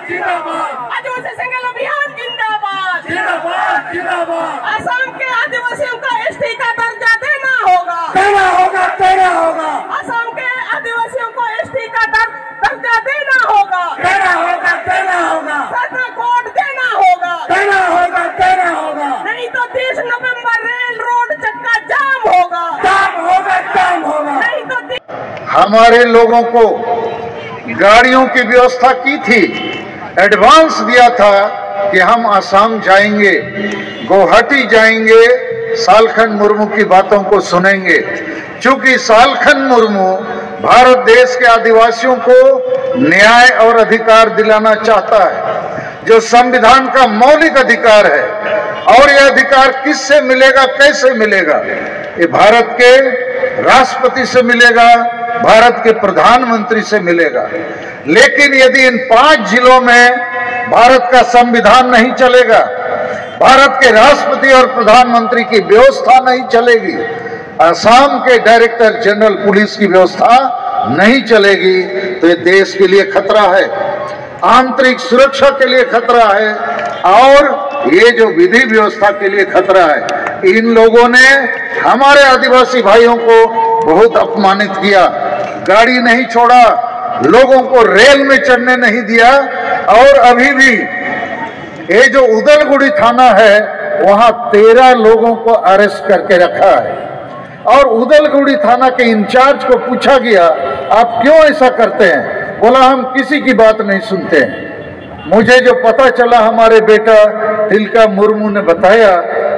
आदिवासी संघर्ष अभियान जिंदाबाद। असम के आदिवासियों का एसटी का दर्जा देना होगा। असम के आदिवासियों को एसटी का दर्जा देना होगा। सतना कोड देना होगा। नहीं तो 30 नवंबर रेल रोड चक्का जाम होगा। नहीं तो हमारे लोगों को गाड़ियों की व्यवस्था की थी, एडवांस दिया था कि हम असम जाएंगे, गुवाहाटी जाएंगे, सालखन मुर्मू की बातों को सुनेंगे। क्योंकि सालखन मुर्मू भारत देश के आदिवासियों को न्याय और अधिकार दिलाना चाहता है, जो संविधान का मौलिक अधिकार है। और यह अधिकार किससे मिलेगा, कैसे मिलेगा? ये भारत के राष्ट्रपति से मिलेगा, भारत के प्रधानमंत्री से मिलेगा। लेकिन यदि इन 5 जिलों में भारत का संविधान नहीं चलेगा, भारत के राष्ट्रपति और प्रधानमंत्री की व्यवस्था नहीं चलेगी, असम के डायरेक्टर जनरल पुलिस की व्यवस्था नहीं चलेगी, तो ये देश के लिए खतरा है, आंतरिक सुरक्षा के लिए खतरा है और ये जो विधि व्यवस्था के लिए खतरा है। इन लोगों ने हमारे आदिवासी भाइयों को बहुत अपमानित किया, गाड़ी नहीं छोड़ा, लोगों को रेल में चढ़ने नहीं दिया। और अभी भी ये जो उदलगुड़ी थाना है, वहां 13 लोगों को अरेस्ट करके रखा है। और उदलगुड़ी थाना के इंचार्ज को पूछा गया, आप क्यों ऐसा करते हैं? बोला, हम किसी की बात नहीं सुनते हैं। मुझे जो पता चला, हमारे बेटा तिलका मुर्मू ने बताया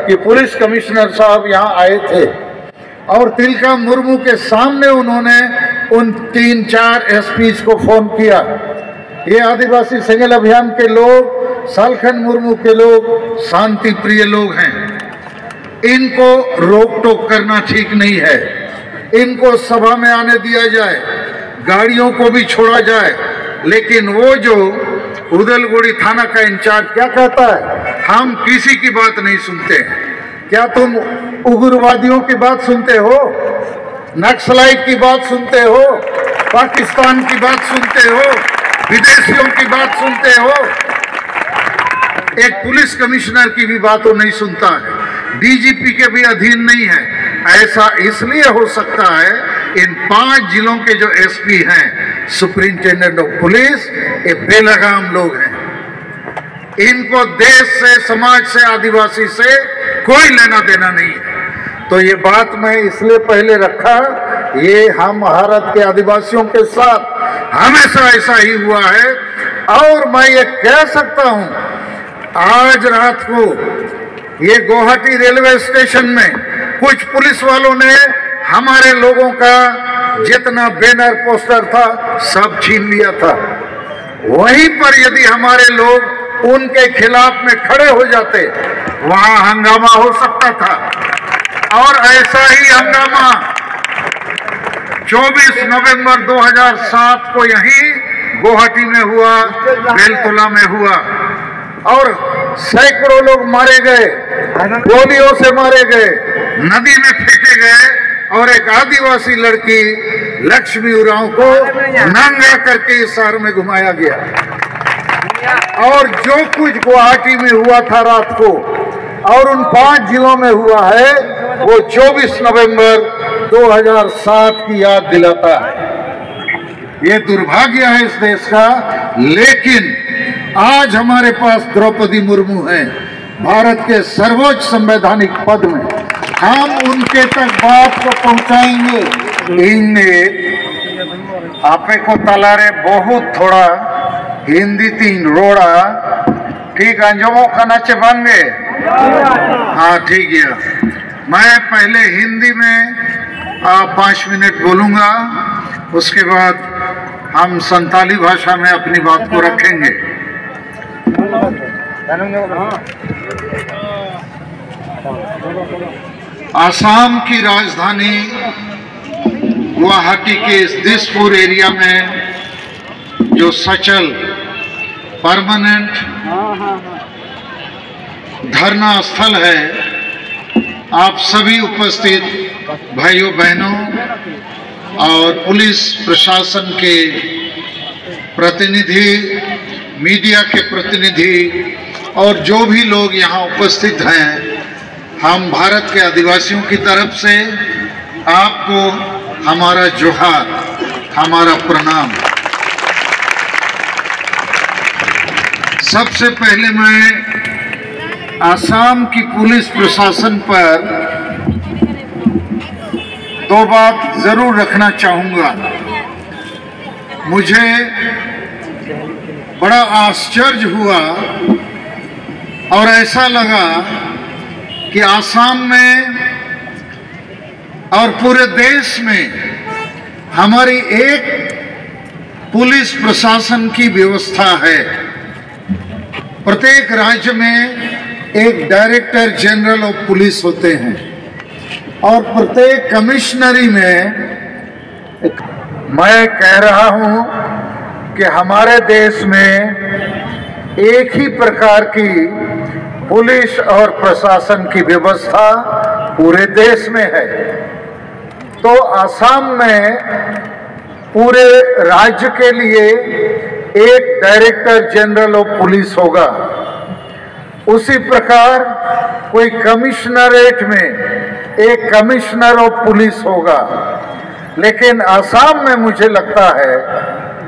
कि पुलिस कमिश्नर साहब यहाँ आए थे और तिलका मुर्मू के सामने उन्होंने उन 3-4 एसपीज को फोन किया। ये आदिवासी संघर्ष अभियान के लोग, सालखन मुर्मू के लोग शांति प्रिय लोग हैं, इनको रोक टोक करना ठीक नहीं है, इनको सभा में आने दिया जाए, गाड़ियों को भी छोड़ा जाए। लेकिन वो जो उदलगुड़ी थाना का इंचार्ज क्या कहता है, हम किसी की बात नहीं सुनते हैं। क्या तुम उग्रवादियों की बात सुनते हो, नक्सलाइट की बात सुनते हो, पाकिस्तान की बात सुनते हो, विदेशियों की बात सुनते हो? एक पुलिस कमिश्नर की भी बात वो नहीं सुनता है, डीजीपी के भी अधीन नहीं है। ऐसा इसलिए हो सकता है, इन 5 जिलों के जो एसपी हैं, सुप्रिंटेंडेंट ऑफ पुलिस, ये बेलगाम लोग हैं। इनको देश से, समाज से, आदिवासी से कोई लेना देना नहीं है। तो ये बात मैं इसलिए पहले रखा, ये हम भारत के आदिवासियों के साथ हमेशा ऐसा ही हुआ है। और मैं ये कह सकता हूं, आज रात को ये गुवाहाटी रेलवे स्टेशन में कुछ पुलिस वालों ने हमारे लोगों का जितना बैनर पोस्टर था सब छीन लिया था। वहीं पर यदि हमारे लोग उनके खिलाफ में खड़े हो जाते, वहां हंगामा हो सकता था। और ऐसा ही हंगामा 24 नवंबर 2007 को यहीं गुवाहाटी में हुआ, बेलतोला में हुआ और सैकड़ों लोग मारे गए, गोलियों से मारे गए, नदी में फेंके गए और एक आदिवासी लड़की लक्ष्मी उरांव को नंगा करके इस शहर में घुमाया गया। और जो कुछ गुवाहाटी में हुआ था रात को और उन 5 जिलों में हुआ है, वो 24 नवंबर 2007 की याद दिलाता है। ये दुर्भाग्य है इस देश का। लेकिन आज हमारे पास द्रौपदी मुर्मू हैं, भारत के सर्वोच्च संवैधानिक पद में। हम उनके तक बात को पहुंचाएंगे। इनने आपे को तलारे बहुत थोड़ा हिंदी 3 रोड़ा ठीक अंजमो खाना चबांगे। हाँ ठीक है, मैं पहले हिंदी में 5 मिनट बोलूंगा, उसके बाद हम संताली भाषा में अपनी बात को रखेंगे। आसाम की राजधानी गुवाहाटी के इस दिसपुर एरिया में जो सचल परमानेंट धरना स्थल है, आप सभी उपस्थित भाइयों बहनों और पुलिस प्रशासन के प्रतिनिधि, मीडिया के प्रतिनिधि और जो भी लोग यहाँ उपस्थित हैं, हम भारत के आदिवासियों की तरफ से आपको हमारा जोहार, हमारा प्रणाम। सबसे पहले मैं आसाम की पुलिस प्रशासन पर दो बात जरूर रखना चाहूँगा। मुझे बड़ा आश्चर्य हुआ और ऐसा लगा कि आसाम में और पूरे देश में हमारी एक पुलिस प्रशासन की व्यवस्था है। प्रत्येक राज्य में एक डायरेक्टर जनरल ऑफ पुलिस होते हैं और प्रत्येक कमिश्नरी में मैं कह रहा हूं कि हमारे देश में एक ही प्रकार की पुलिस और प्रशासन की व्यवस्था पूरे देश में है। तो आसाम में पूरे राज्य के लिए एक डायरेक्टर जनरल ऑफ पुलिस होगा। उसी प्रकार कोई कमिश्नरेट में एक कमिश्नर ऑफ पुलिस होगा। लेकिन आसाम में मुझे लगता है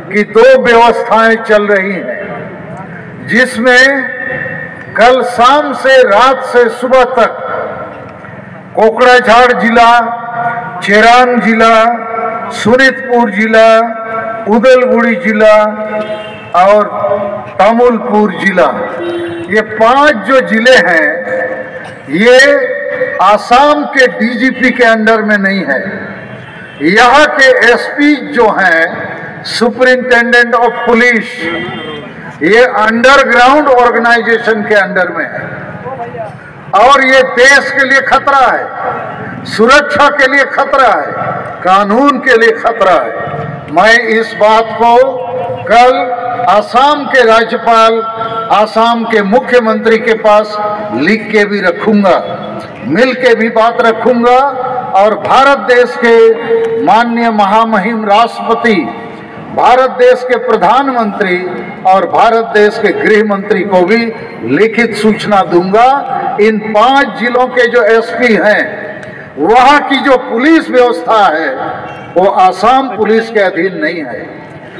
कि दो व्यवस्थाएं चल रही हैं, जिसमें कल शाम से रात से सुबह तक कोकराझाड़ जिला, चिरांग जिला, शोनितपुर जिला, उदलगुड़ी जिला और तमुलपुर जिला, ये 5 जो जिले हैं, ये आसाम के डीजीपी के अंडर में नहीं है। यहाँ के एसपी जो हैं, सुपरिंटेंडेंट ऑफ पुलिस, ये अंडरग्राउंड ऑर्गेनाइजेशन के अंडर में है और ये देश के लिए खतरा है, सुरक्षा के लिए खतरा है, कानून के लिए खतरा है। मैं इस बात को कल आसाम के राज्यपाल, आसाम के मुख्यमंत्री के पास लिख के भी रखूंगा, मिल के भी बात रखूंगा और भारत देश के माननीय महामहिम राष्ट्रपति, भारत देश के प्रधानमंत्री और भारत देश के गृह मंत्री को भी लिखित सूचना दूंगा। इन 5 जिलों के जो एसपी हैं, वहां की जो पुलिस व्यवस्था है वो आसाम पुलिस के अधीन नहीं है,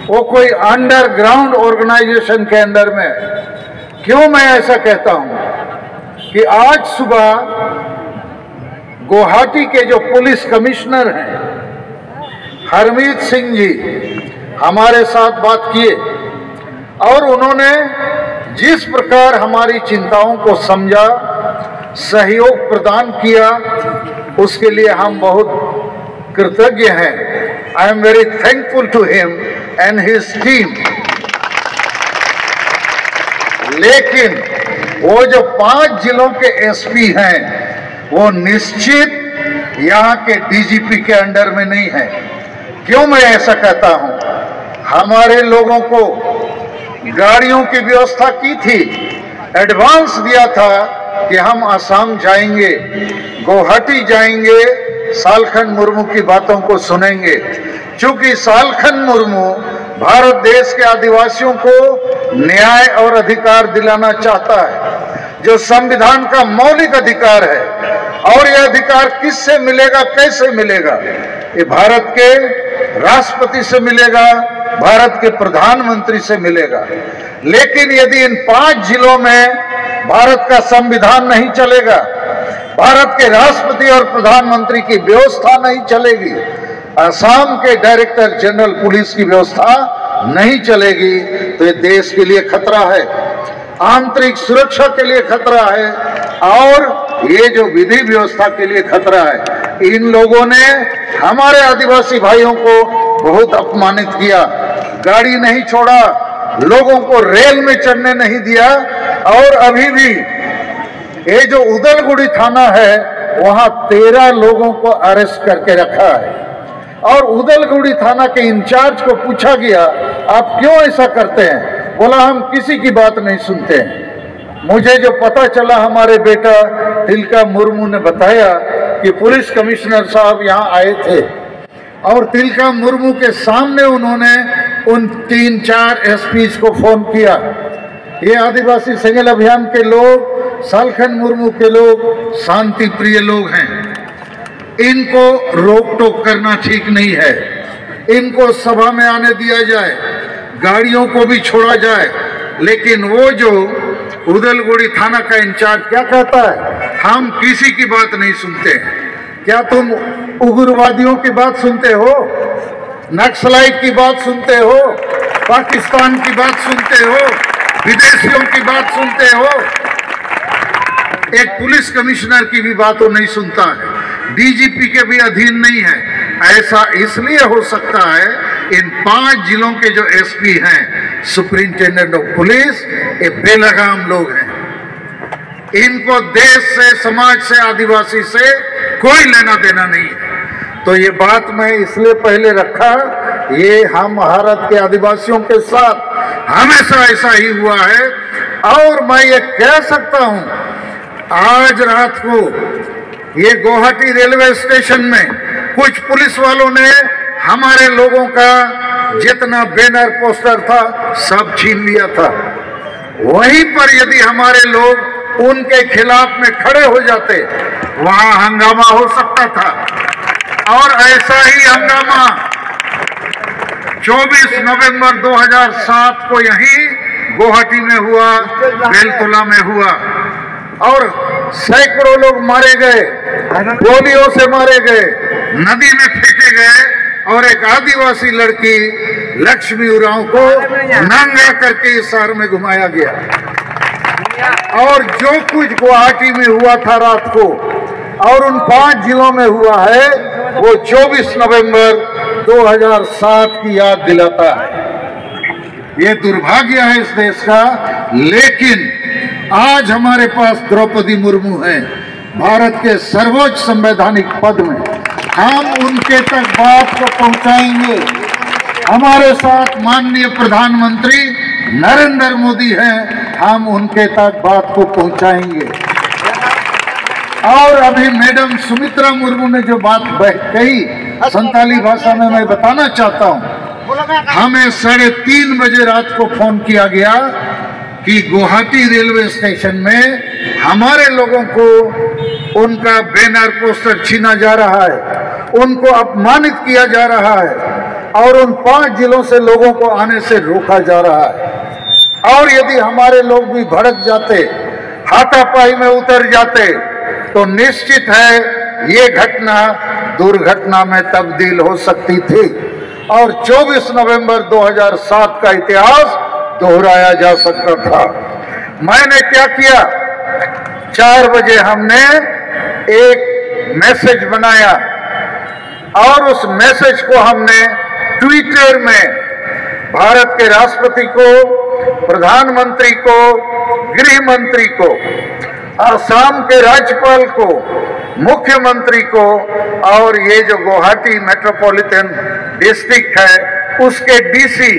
वो कोई अंडरग्राउंड ऑर्गेनाइजेशन के अंडर में है। क्यों मैं ऐसा कहता हूं कि आज सुबह गुवाहाटी के जो पुलिस कमिश्नर हैं हरमीत सिंह जी हमारे साथ बात किए और उन्होंने जिस प्रकार हमारी चिंताओं को समझा, सहयोग प्रदान किया, उसके लिए हम बहुत कृतज्ञ हैं। I am very thankful to him and his team. लेकिन वो जो 5 जिलों के एसपी हैं, वो निश्चित यहाँ के डीजीपी के अंडर में नहीं है। क्यों मैं ऐसा कहता हूँ? हमारे लोगों को गाड़ियों की व्यवस्था की थी, एडवांस दिया था कि हम आसाम जाएंगे, गुवाहाटी जाएंगे, सालखन मुर्मू की बातों को सुनेंगे। क्योंकि सालखन मुर्मू भारत देश के आदिवासियों को न्याय और अधिकार दिलाना चाहता है, जो संविधान का मौलिक अधिकार है। और यह अधिकार किससे मिलेगा, कैसे मिलेगा? ये भारत के राष्ट्रपति से मिलेगा, भारत के प्रधानमंत्री से मिलेगा। लेकिन यदि इन 5 जिलों में भारत का संविधान नहीं चलेगा, भारत के राष्ट्रपति और प्रधानमंत्री की व्यवस्था नहीं चलेगी, असम के डायरेक्टर जनरल पुलिस की व्यवस्था नहीं चलेगी, तो ये देश के लिए खतरा है, आंतरिक सुरक्षा के लिए खतरा है और ये जो विधि व्यवस्था के लिए खतरा है। इन लोगों ने हमारे आदिवासी भाइयों को बहुत अपमानित किया, गाड़ी नहीं छोड़ा, लोगों को रेल में चढ़ने नहीं दिया। और अभी भी ये जो उदलगुड़ी थाना है, वहां 13 लोगों को अरेस्ट करके रखा है। और उदलगुड़ी थाना के इंचार्ज को पूछा गया, आप क्यों ऐसा करते हैं? बोला, हम किसी की बात नहीं सुनते हैं। मुझे जो पता चला, हमारे बेटा तिलका मुर्मू ने बताया कि पुलिस कमिश्नर साहब यहाँ आए थे और तिलका मुर्मू के सामने उन्होंने उन 3-4 एसपीज को फोन किया। ये आदिवासी सेंगेल अभियान के लोग, सालखन मुर्मू के लोग शांति प्रिय लोग हैं। इनको रोक टोक करना ठीक नहीं है। इनको सभा में आने दिया जाए, गाड़ियों को भी छोड़ा जाए। लेकिन वो जो उदलगुड़ी थाना का इंचार्ज क्या कहता है, हम किसी की बात नहीं सुनते हैं। क्या तुम उग्रवादियों की बात सुनते हो, नक्सलाइट की बात सुनते हो, पाकिस्तान की बात सुनते हो, विदेशियों की बात सुनते हो? एक पुलिस कमिश्नर की भी बात वो नहीं सुनता है, डीजीपी के भी अधीन नहीं है। ऐसा इसलिए हो सकता है इन 5 जिलों के जो एसपी हैं, सुप्रिंटेंडेंट ऑफ पुलिस, ये बेलगाम लोग हैं। इनको देश से, समाज से, आदिवासी से कोई लेना देना नहीं है। तो ये बात मैं इसलिए पहले रखा, ये हम भारत के आदिवासियों के साथ हमेशा ऐसा ही हुआ है। और मैं ये कह सकता हूं, आज रात को ये गुवाहाटी रेलवे स्टेशन में कुछ पुलिस वालों ने हमारे लोगों का जितना बैनर पोस्टर था सब छीन लिया था। वहीं पर यदि हमारे लोग उनके खिलाफ में खड़े हो जाते, वहां हंगामा हो सकता था। और ऐसा ही हंगामा 24 नवंबर 2007 को यहीं गुवाहाटी में हुआ, बेलतोला में हुआ, और सैकड़ों लोग मारे गए, गोलियों से मारे गए, नदी में फेंके गए, और एक आदिवासी लड़की लक्ष्मी उरांव को नंगा करके इस शहर में घुमाया गया। और जो कुछ गुवाहाटी में हुआ था रात को और उन 5 जिलों में हुआ है, वो 24 नवंबर 2007 की याद दिलाता है। ये दुर्भाग्य है इस देश का, लेकिन आज हमारे पास द्रौपदी मुर्मू हैं, भारत के सर्वोच्च संवैधानिक पद में। हम उनके तक बात को पहुंचाएंगे। हमारे साथ माननीय प्रधानमंत्री नरेंद्र मोदी हैं, हम उनके तक बात को पहुंचाएंगे। और अभी मैडम सुमित्रा मुर्मू ने जो बात कही संताली भाषा में मैं बताना चाहता हूं। हमें 3:30 बजे रात को फोन किया गया कि गुवाहाटी रेलवे स्टेशन में हमारे लोगों को उनका बैनर पोस्टर छीना जा रहा है, उनको अपमानित किया जा रहा है, और उन 5 जिलों से लोगों को आने से रोका जा रहा है। और यदि हमारे लोग भी भड़क जाते, हाथापाई में उतर जाते, तो निश्चित है ये घटना दुर्घटना में तब्दील हो सकती थी और 24 नवंबर 2007 का इतिहास दोहराया जा सकता था। मैंने क्या किया, 4 बजे हमने एक मैसेज बनाया और उस मैसेज को हमने ट्विटर में भारत के राष्ट्रपति को, प्रधानमंत्री को, गृह मंत्री को, असम के राज्यपाल को, मुख्यमंत्री को, और ये जो गुवाहाटी मेट्रोपॉलिटन डिस्ट्रिक्ट है उसके डीसी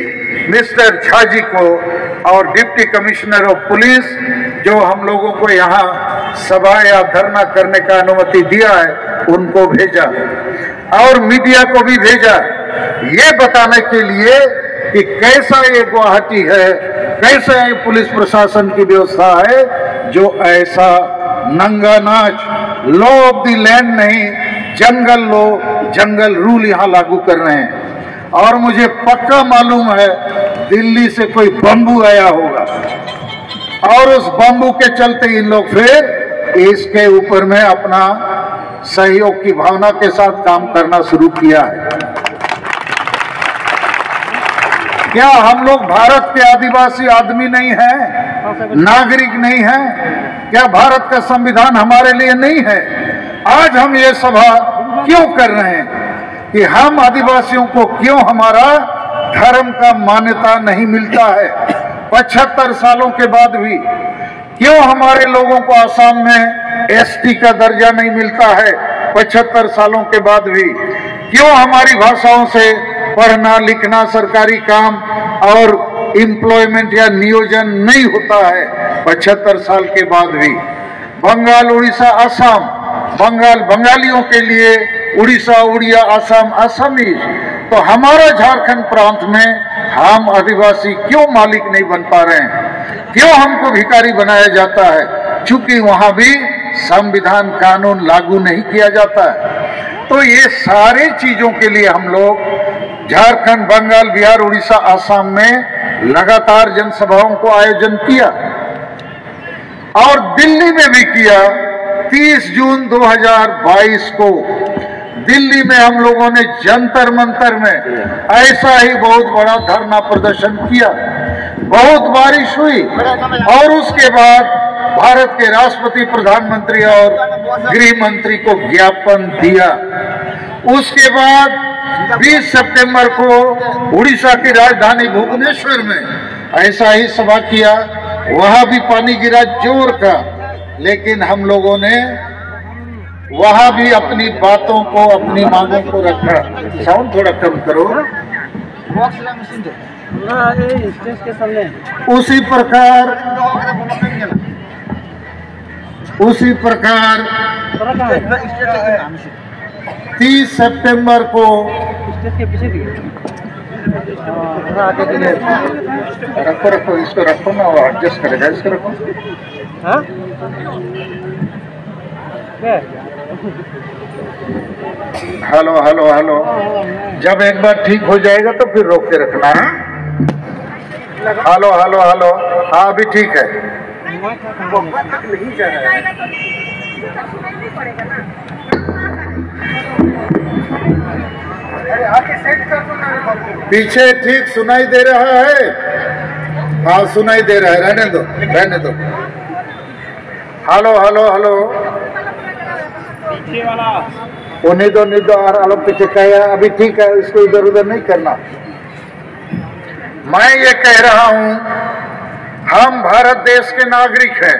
मिस्टर झा जी को, और डिप्टी कमिश्नर ऑफ पुलिस जो हम लोगों को यहाँ सभा या धरना करने का अनुमति दिया है उनको भेजा, और मीडिया को भी भेजा, ये बताने के लिए कि कैसा ये गुवाहाटी है, कैसा ये पुलिस प्रशासन की व्यवस्था है जो ऐसा नंगा नाच, लॉ ऑफ द लैंड नहीं, जंगल लॉ, जंगल रूल यहाँ लागू कर रहे हैं। और मुझे पक्का मालूम है दिल्ली से कोई बम्बू आया होगा और उस बम्बू के चलते इन लोग फिर इसके ऊपर में अपना सहयोग की भावना के साथ काम करना शुरू किया है। क्या हम लोग भारत के आदिवासी आदमी नहीं हैं, नागरिक नहीं हैं? क्या भारत का संविधान हमारे लिए नहीं है? आज हम ये सभा क्यों कर रहे हैं कि हम आदिवासियों को क्यों हमारा धर्म का मान्यता नहीं मिलता है? 75 सालों के बाद भी क्यों हमारे लोगों को असम में एसटी का दर्जा नहीं मिलता है? 75 सालों के बाद भी क्यों हमारी भाषाओं से पढ़ना लिखना, सरकारी काम और एम्प्लॉयमेंट या नियोजन नहीं होता है? 75 साल के बाद भी बंगाल, उड़ीसा, असम, बंगाल बंगालियों के लिए, उड़ीसा, उड़िया, असम, असमीज, तो हमारा झारखंड प्रांत में हम आदिवासी क्यों मालिक नहीं बन पा रहे हैं, क्यों हमको भिखारी बनाया जाता है, चूंकि वहां भी संविधान कानून लागू नहीं किया जाता है। तो ये सारे चीजों के लिए हम लोग झारखंड, बंगाल, बिहार, उड़ीसा, असम में लगातार जनसभाओं को आयोजन किया और दिल्ली में भी किया। 30 जून 2022 को दिल्ली में हम लोगों ने जंतर मंतर में ऐसा ही बहुत बड़ा धरना प्रदर्शन किया। बहुत बारिश हुई और उसके बाद भारत के राष्ट्रपति, प्रधानमंत्री और गृह मंत्री को ज्ञापन दिया। उसके बाद 20 सितंबर को उड़ीसा की राजधानी भुवनेश्वर में ऐसा ही सभा किया। वहां भी पानी गिरा जोर का, लेकिन हम लोगों ने वहां भी अपनी बातों को, अपनी मांगों को रखा। साउंड थोड़ा कम करो। उसी प्रकार 30 सितंबर को रखो इसको रखो ना, वो एडजस्ट करेगा, इसको रखो। हेलो हेलो हेलो, जब एक बार ठीक हो जाएगा तो फिर रोक के रखना है। हेलो हेलो हेलो, हाँ अभी ठीक है। पीछे ठीक सुनाई दे रहा है? हाँ सुनाई दे रहा है, रहने दो रहने दो। हेलो हेलो हेलो, उन्हीं दो और अलग पीछे कहे, अभी ठीक है, इसको इधर उधर नहीं करना। मैं ये कह रहा हूं, हम भारत देश के नागरिक हैं,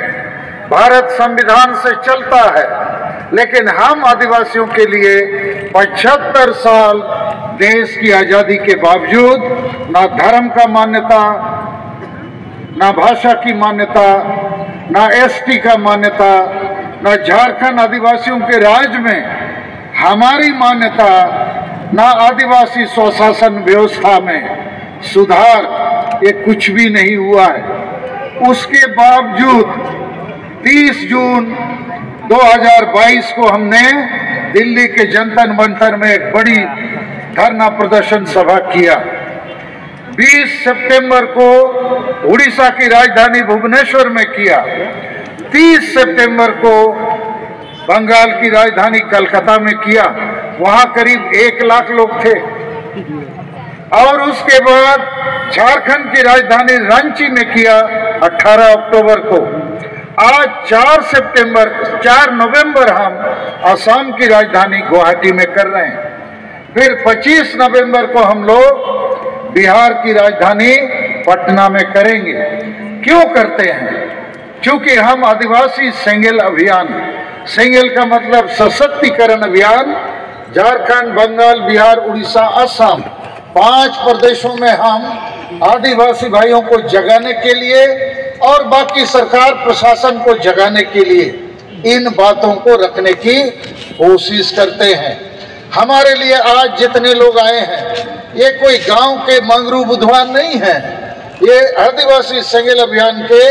भारत संविधान से चलता है, लेकिन हम आदिवासियों के लिए 75 साल देश की आजादी के बावजूद ना धर्म का मान्यता, ना भाषा की मान्यता, ना एसटी का मान्यता, ना झारखंड आदिवासियों के राज्य में हमारी मान्यता, ना आदिवासी स्वशासन व्यवस्था में सुधार, ये कुछ भी नहीं हुआ है। उसके बावजूद 30 जून 2022 को हमने दिल्ली के जंतर मंतर में एक बड़ी धरना प्रदर्शन सभा किया। 20 सितंबर को उड़ीसा की राजधानी भुवनेश्वर में किया। 30 सितंबर को बंगाल की राजधानी कलकत्ता में किया, वहां करीब 1 लाख लोग थे। और उसके बाद झारखंड की राजधानी रांची में किया 18 अक्टूबर को। आज 4 नवंबर हम असम की राजधानी गुवाहाटी में कर रहे हैं। फिर 25 नवंबर को हम लोग बिहार की राजधानी पटना में करेंगे। क्यों करते हैं? क्योंकि हम आदिवासी सेंगेल अभियान, सेंगेल का मतलब सशक्तिकरण अभियान, झारखंड, बंगाल, बिहार, उड़ीसा, असम 5 प्रदेशों में हम आदिवासी भाइयों को जगाने के लिए और बाकी सरकार प्रशासन को जगाने के लिए इन बातों को रखने की कोशिश करते हैं। हमारे लिए आज जितने लोग आए हैं, ये कोई गांव के मंगरू बुधवान नहीं है, ये आदिवासी सेंगेल अभियान के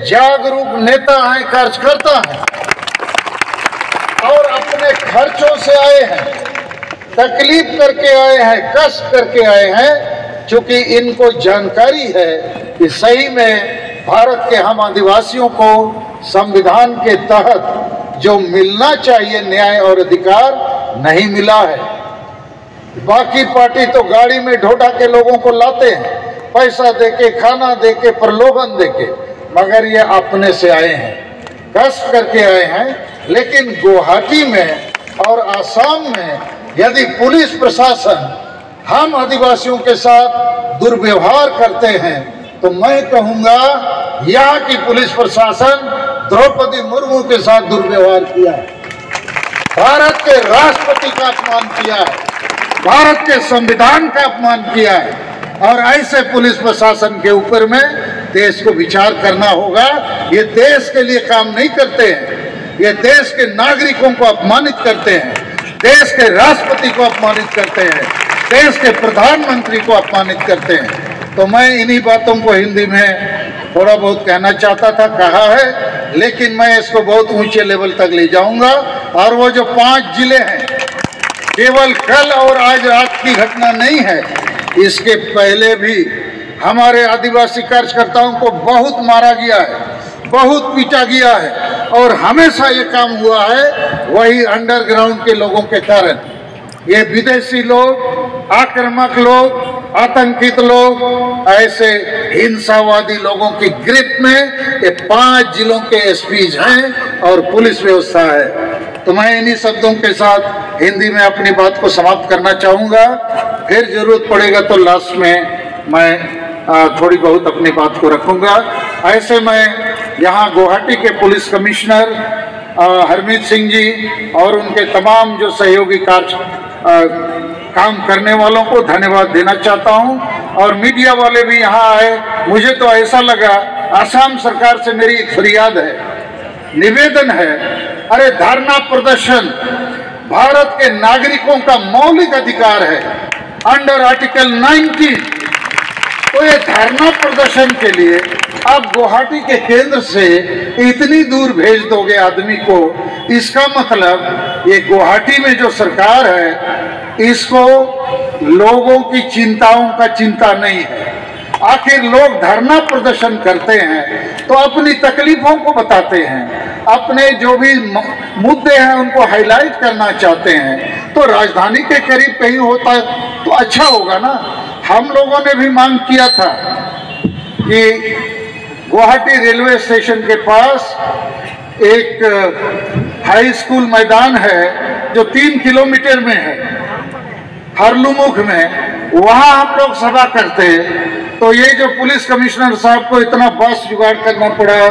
जागरूक नेता हैं, कार्यकर्ता हैं और अपने खर्चों से आए हैं, तकलीफ करके आए हैं, कष्ट करके आए हैं, क्योंकि इनको जानकारी है कि सही में भारत के हम आदिवासियों को संविधान के तहत जो मिलना चाहिए न्याय और अधिकार नहीं मिला है। बाकी पार्टी तो गाड़ी में ढोढा के लोगों को लाते हैं, पैसा देके, खाना देके, प्रलोभन देके, मगर ये अपने से आए हैं, कष्ट करके आए हैं। लेकिन गुवाहाटी में और आसाम में यदि पुलिस प्रशासन हम आदिवासियों के साथ दुर्व्यवहार करते हैं, तो मैं कहूंगा यहाँ की पुलिस प्रशासन द्रौपदी मुर्मू के साथ दुर्व्यवहार किया है, भारत के राष्ट्रपति का अपमान किया है, भारत के संविधान का अपमान किया है। और ऐसे पुलिस प्रशासन के ऊपर में देश को विचार करना होगा। ये देश के लिए काम नहीं करते हैं, ये देश के नागरिकों को अपमानित करते हैं, देश के राष्ट्रपति को अपमानित करते हैं, देश के प्रधानमंत्री को अपमानित करते हैं। तो मैं इन्हीं बातों को हिंदी में थोड़ा बहुत कहना चाहता था, कहा है, लेकिन मैं इसको बहुत ऊंचे लेवल तक ले जाऊंगा। और वो जो 5 जिले हैं, केवल कल और आज रात की घटना नहीं है, इसके पहले भी हमारे आदिवासी कार्यकर्ताओं को बहुत मारा गया है, बहुत पीटा गया है, और हमेशा ये काम हुआ है वही अंडरग्राउंड के लोगों के कारण। ये विदेशी लोग, आक्रामक लोग, आतंकित लोग, ऐसे हिंसावादी लोगों की ग्रिप में ये 5 जिलों के एसपीज हैं और पुलिस व्यवस्था है। तो मैं इन्हीं शब्दों के साथ हिंदी में अपनी बात को समाप्त करना चाहूँगा। फिर जरूरत पड़ेगा तो लास्ट में मैं थोड़ी बहुत अपनी बात को रखूँगा। ऐसे मैं यहाँ गुवाहाटी के पुलिस कमिश्नर हरमीत सिंह जी और उनके तमाम जो सहयोगी काम करने वालों को धन्यवाद देना चाहता हूं। और मीडिया वाले भी यहाँ आए, मुझे तो ऐसा लगा, असम सरकार से मेरी एक फरियाद है, निवेदन है, अरे धरना प्रदर्शन भारत के नागरिकों का मौलिक अधिकार है अंडर आर्टिकल 19। तो ये धरना प्रदर्शन के लिए आप गुवाहाटी के केंद्र से इतनी दूर भेज दोगे आदमी को, इसका मतलब ये गुवाहाटी में जो सरकार है इसको लोगों की चिंताओं का चिंता नहीं है। आखिर लोग धरना प्रदर्शन करते हैं तो अपनी तकलीफों को बताते हैं, अपने जो भी मुद्दे हैं उनको हाईलाइट करना चाहते हैं, तो राजधानी के करीब कहीं होता तो अच्छा होगा ना। हम लोगों ने भी मांग किया था कि गुवाहाटी रेलवे स्टेशन के पास एक हाई स्कूल मैदान है जो 3 किलोमीटर में है, हरलुमुख में, वहां हम लोग सभा करते। तो ये जो पुलिस कमिश्नर साहब को इतना बस जुगाड़ करना पड़ा,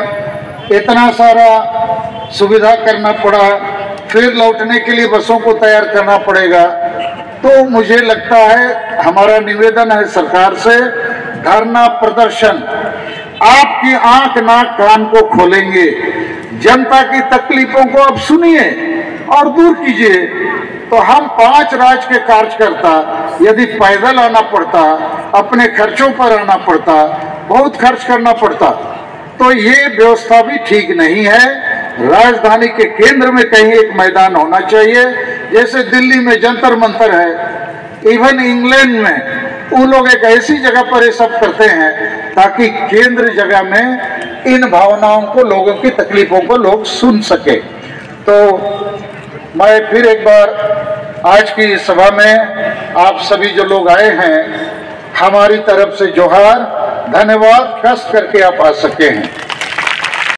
इतना सारा सुविधा करना पड़ा, फिर लौटने के लिए बसों को तैयार करना पड़ेगा, तो मुझे लगता है हमारा निवेदन है सरकार से, धरना प्रदर्शन आपकी आंख नाक कान को खोलेंगे, जनता की तकलीफों को अब सुनिए और दूर कीजिए। तो हम 5 राज्य के कार्यकर्ता यदि पैदल आना पड़ता, अपने खर्चों पर आना पड़ता, बहुत खर्च करना पड़ता, तो ये व्यवस्था भी ठीक नहीं है। राजधानी के केंद्र में कहीं एक मैदान होना चाहिए, जैसे दिल्ली में जंतर मंतर है, इवन इंग्लैंड में वो लोग एक ऐसी जगह पर ये सब करते हैं ताकि केंद्र जगह में इन भावनाओं को, लोगों की तकलीफों को लोग सुन सके। तो मैं फिर एक बार आज की सभा में आप सभी जो लोग आए हैं, हमारी तरफ से जोहार, धन्यवाद, खास करके आप आ सके हैं।